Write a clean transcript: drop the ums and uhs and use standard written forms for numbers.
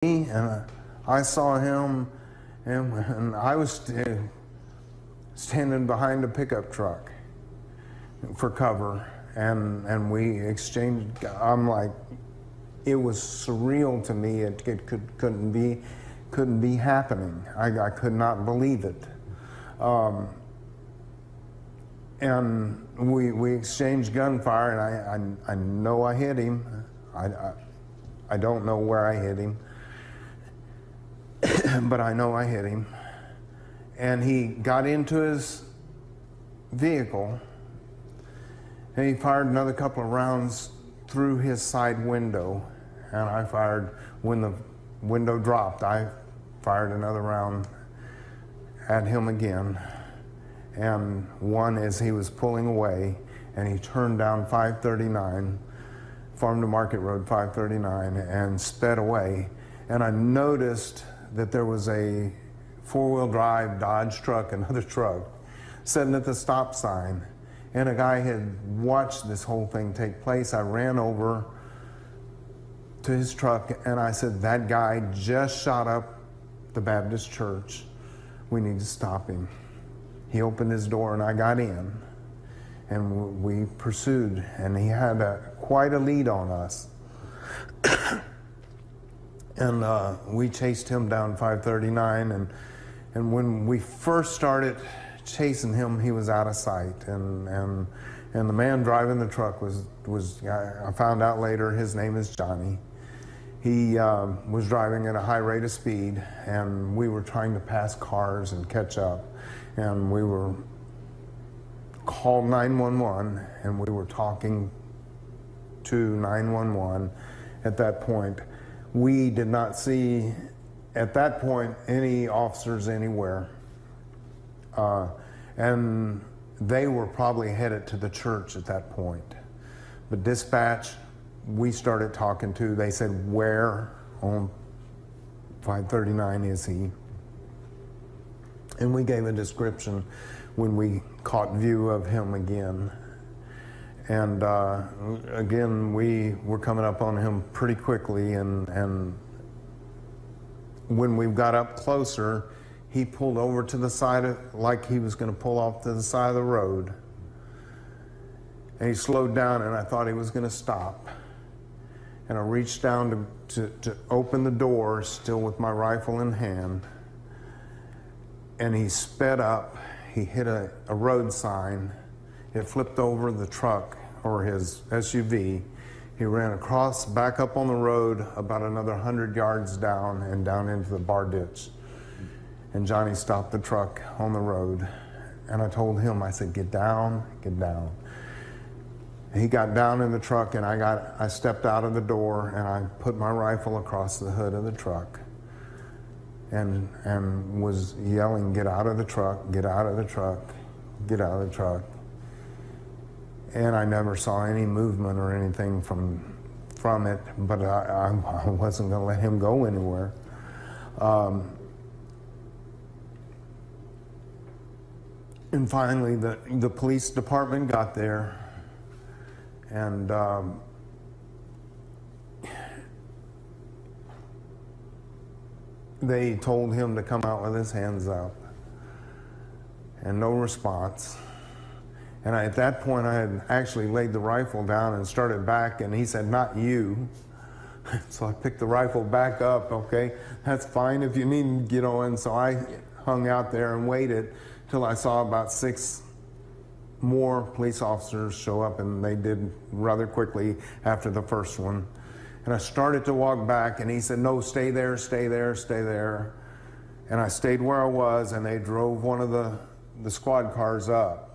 and I saw him, and I was standing behind a pickup truck for cover, and we exchanged. I'm like, it was surreal to me. It couldn't be happening. I could not believe it. And we exchanged gunfire, and I know I hit him. I don't know where I hit him, but I know I hit him. And he got into his vehicle, and he fired another couple of rounds through his side window. And I fired, when the window dropped, I fired another round at him again. And one as he was pulling away, and he turned down 539, Farm to Market Road 539, and sped away. And I noticed that there was a four-wheel drive Dodge truck, another truck, sitting at the stop sign. And a guy had watched this whole thing take place. I ran over to his truck, and I said, that guy just shot up the Baptist church. We need to stop him. He opened his door, and I got in, and we pursued, and he had quite a lead on us. And we chased him down 539, and when we first started chasing him, he was out of sight, and the man driving the truck was I found out later, his name is Johnny. He was driving at a high rate of speed, and we were trying to pass cars and catch up, and we were called 911, and we were talking to 911 at that point. We did not see, at that point, any officers anywhere. And they were probably headed to the church at that point. But dispatch, we started talking to, they said, where on 539 is he? And we gave a description when we caught view of him again. And again, we were coming up on him pretty quickly, and when we got up closer, he pulled over to the side, like he was going to pull off to the side of the road. And he slowed down, and I thought he was going to stop. And I reached down to open the door, still with my rifle in hand. And he sped up. He hit a road sign. It flipped over the truck, or his SUV. He ran across, back up on the road, about another 100 yards down, and down into the bar ditch. And Johnny stopped the truck on the road. And I told him, I said, get down, get down. And he got down in the truck, and I stepped out of the door, and I put my rifle across the hood of the truck, and was yelling, get out of the truck, get out of the truck, get out of the truck. And I never saw any movement or anything from it, but I wasn't going to let him go anywhere. And finally, the police department got there, and they told him to come out with his hands up, and no response. And at that point, I had actually laid the rifle down and started back, and he said, not you. So I picked the rifle back up. Okay, that's fine if you need, and so I hung out there and waited till I saw about 6 more police officers show up, and they did rather quickly after the first one. And I started to walk back, and he said, no, stay there, stay there, stay there. And I stayed where I was, and they drove one of the squad cars up.